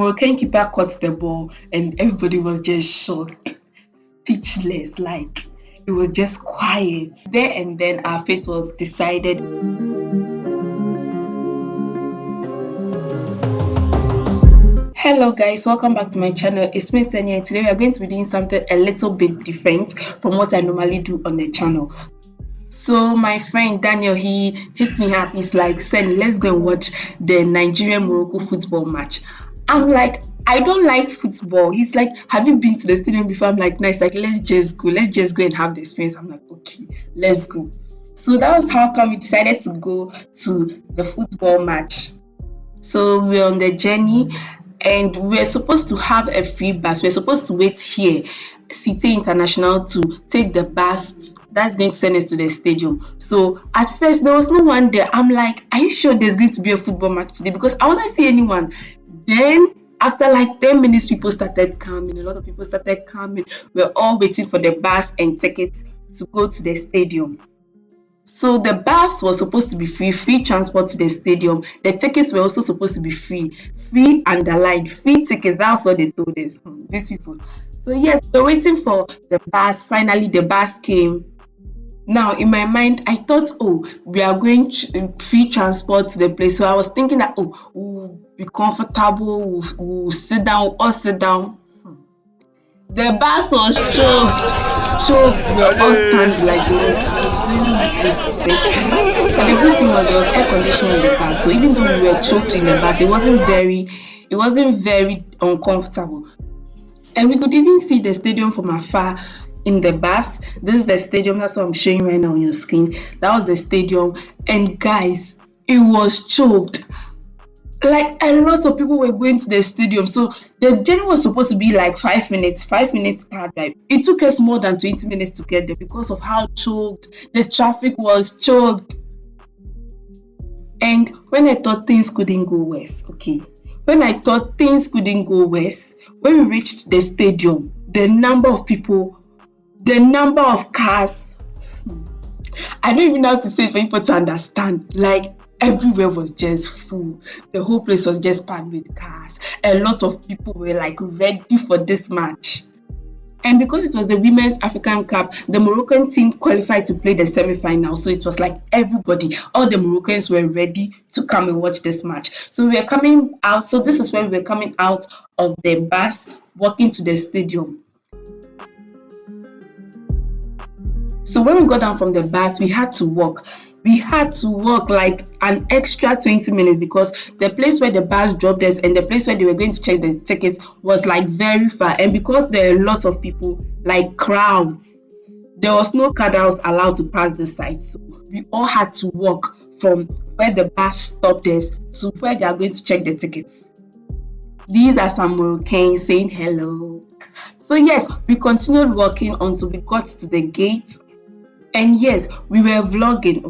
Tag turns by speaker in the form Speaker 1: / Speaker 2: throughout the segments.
Speaker 1: Moroccan keeper caught the ball and everybody was just shocked, speechless, like it was just quiet. There and then our fate was decided. Hello guys, welcome back to my channel. It's me Senya, and today we are going to be doing something a little bit different from what I normally do on the channel. So my friend Daniel, he hits me up. He's like, Sen, let's go and watch the Nigeria-Morocco football match. I'm like, I don't like football. He's like, have you been to the stadium before? I'm like, nice, like let's just go and have the experience. I'm like, okay, let's go. So that was how come we decided to go to the football match. So we're on the journey and we're supposed to have a free bus. We're supposed to wait here, City International, to take the bus that's going to send us to the stadium. So at first there was no one there. I'm like, are you sure there's going to be a football match today? Because I wasn't seeing anyone. Then after like 10 minutes, people started coming. A lot of people started coming. We're all waiting for the bus and tickets to go to the stadium. So the bus was supposed to be free transport to the stadium. The tickets were also supposed to be free underlined, free tickets. That's what they told us, these people. So yes, we're waiting for the bus. Finally, the bus came. Now, in my mind, I thought, oh, we are going free transport to the place. So I was thinking that, oh, we'll be comfortable, we'll sit down, all sit down. The bus was choked. We were all standing like really to sit. But the good thing was there was air conditioning in the bus. So even though we were choked in the bus, it wasn't very uncomfortable. And we could even see the stadium from afar in the bus. This is the stadium. That's what I'm showing right now on your screen. That was the stadium. And guys, it was choked. Like a lot of people were going to the stadium. So the journey was supposed to be like 5 minutes car drive. It took us more than 20 minutes to get there because of how choked the traffic was. Choked. And when I thought things couldn't go worse, when we reached the stadium, the number of people, the number of cars, I don't even know how to say it for people to understand. Like everywhere was just full. The whole place was just packed with cars. A lot of people were like ready for this match. And because it was the Women's African Cup, the Moroccan team qualified to play the semi-final. So it was like everybody, all the Moroccans were ready to come and watch this match. So we were coming out. So this is when we were coming out of the bus, walking to the stadium. So when we got down from the bus, we had to walk. We had to walk like an extra 20 minutes because the place where the bus dropped us and the place where they were going to check the tickets was like very far. And because there are a lot of people, like crowds, there was no car that was allowed to pass the side. So we all had to walk from where the bus stopped us to where they are going to check the tickets. These are some Moroccans saying hello. So yes, we continued walking until we got to the gate. And yes, we were vlogging,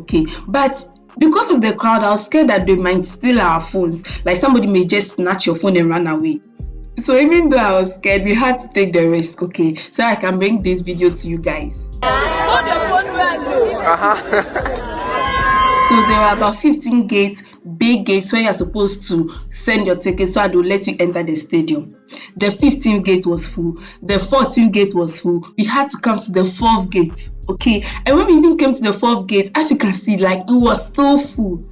Speaker 1: but because of the crowd, I was scared that they might steal our phones. Like somebody may just snatch your phone and run away. So even though I was scared, we had to take the risk, so I can bring this video to you guys. So there were about 15 gates, big gates where you're supposed to send your ticket so that they'll let you enter the stadium. The 15th gate was full. The 14th gate was full. We had to come to the 4th gate, And when we even came to the 4th gate, as you can see, like it was still full.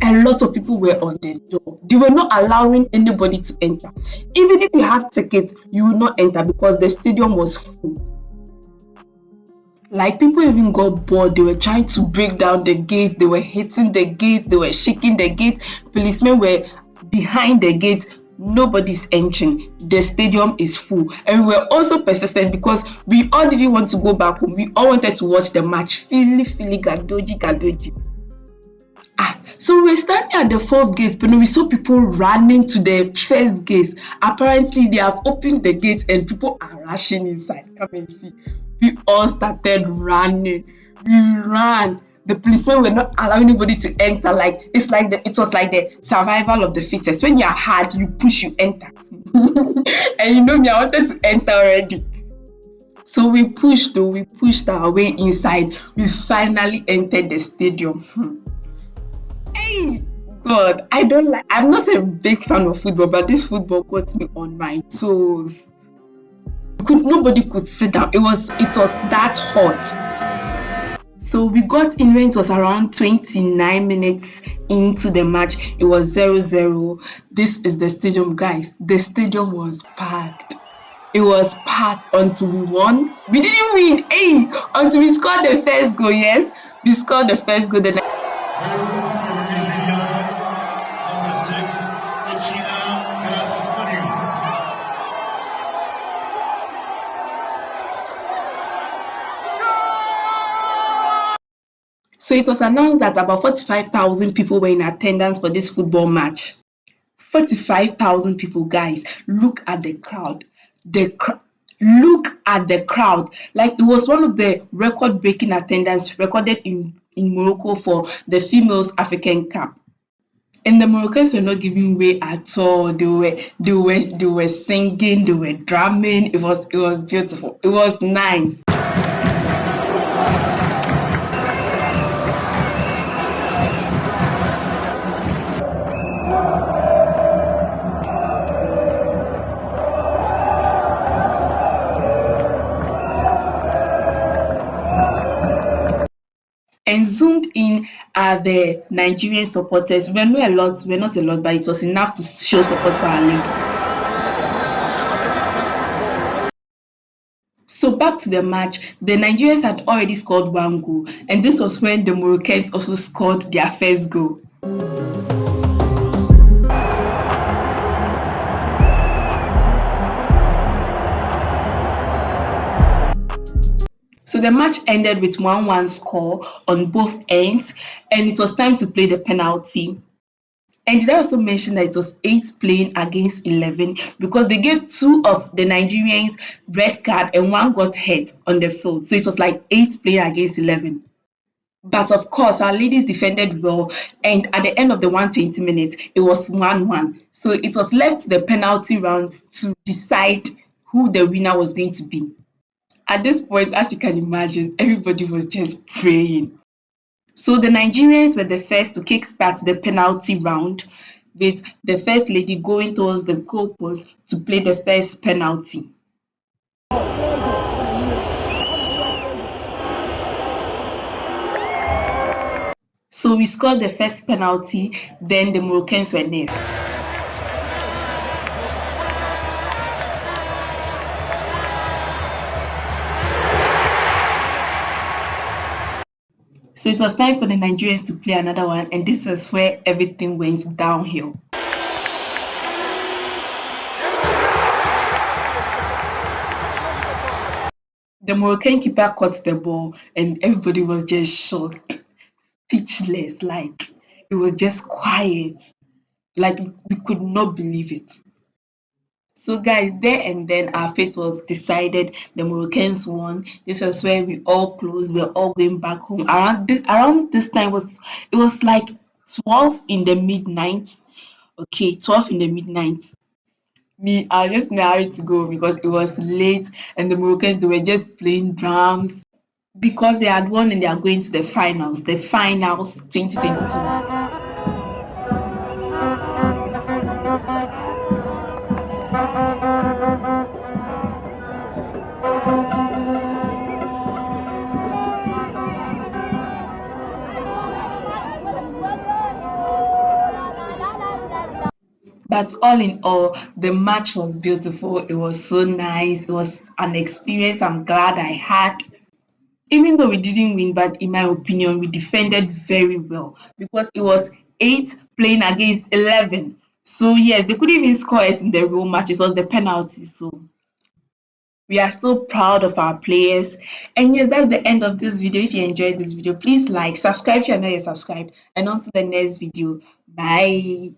Speaker 1: A lot of people were on the door. They were not allowing anybody to enter. Even if you have tickets, you will not enter because the stadium was full. Like people even got bored. They were trying to break down the gate. They were hitting the gate. They were shaking the gate. Policemen were behind the gate. Nobody's entering. The stadium is full. And we were also persistent because we all didn't want to go back home. We all wanted to watch the match. Fili gadoji. So we were standing at the 4th gate, but we saw people running to the 1st gate. Apparently, they have opened the gate and people are rushing inside. Come and see. We all started running. We ran. The policemen were not allowing anybody to enter. Like it was like the survival of the fittest. When you're hard, you push, you enter. And you know me, I wanted to enter already. So we pushed our way inside. We finally entered the stadium. Hey, God, I'm not a big fan of football, but this football got me on my toes. Nobody could sit down. It was that hot. So we got in when it was around 29 minutes into the match. It was 0-0. This is the stadium, guys. The stadium was packed. It was packed until we won. We didn't win, until we scored the first goal. Yes, we scored the first goal. So it was announced that about 45,000 people were in attendance for this football match. 45,000 people, guys. Look at the crowd. Look at the crowd. Like, it was one of the record-breaking attendance recorded in Morocco for the Females African Cup. And the Moroccans were not giving way at all. They were singing, they were drumming. It was beautiful. It was nice. And zoomed in are the Nigerian supporters. We're not a lot, but it was enough to show support for our ladies. So back to the match, the Nigerians had already scored one goal, and this was when the Moroccans also scored their first goal. So the match ended with 1-1 score on both ends, and it was time to play the penalty. And did I also mention that it was 8 playing against 11 because they gave 2 of the Nigerians red card and 1 got hurt on the field. So it was like 8 playing against 11. But of course, our ladies defended well, and at the end of the 120 minutes, it was 1-1. So it was left to the penalty round to decide who the winner was going to be. At this point, as you can imagine, everybody was just praying. So the Nigerians were the first to kickstart the penalty round, with the first lady going towards the goalpost to play the first penalty. So we scored the first penalty, then the Moroccans were next. So it was time for the Nigerians to play another one, and this was where everything went downhill. The Moroccan keeper caught the ball, and everybody was just shocked, speechless, like it was just quiet, like we could not believe it. So guys, there and then our fate was decided. The Moroccans won. This was where we all closed. We're all going back home. Around this time it was like 12 in the midnight. Okay, 12 in the midnight. I just married to go because it was late, and the Moroccans, they were just playing drums because they had won and they are going to the finals 2022. But all in all, the match was beautiful. It was so nice. It was an experience I'm glad I had. Even though we didn't win, but in my opinion, we defended very well because it was 8 playing against 11. So yes, they couldn't even score us in the real match. It was the penalty. So we are still proud of our players. And yes, that's the end of this video. If you enjoyed this video, please like, subscribe if you're not yet subscribed, and on to the next video. Bye.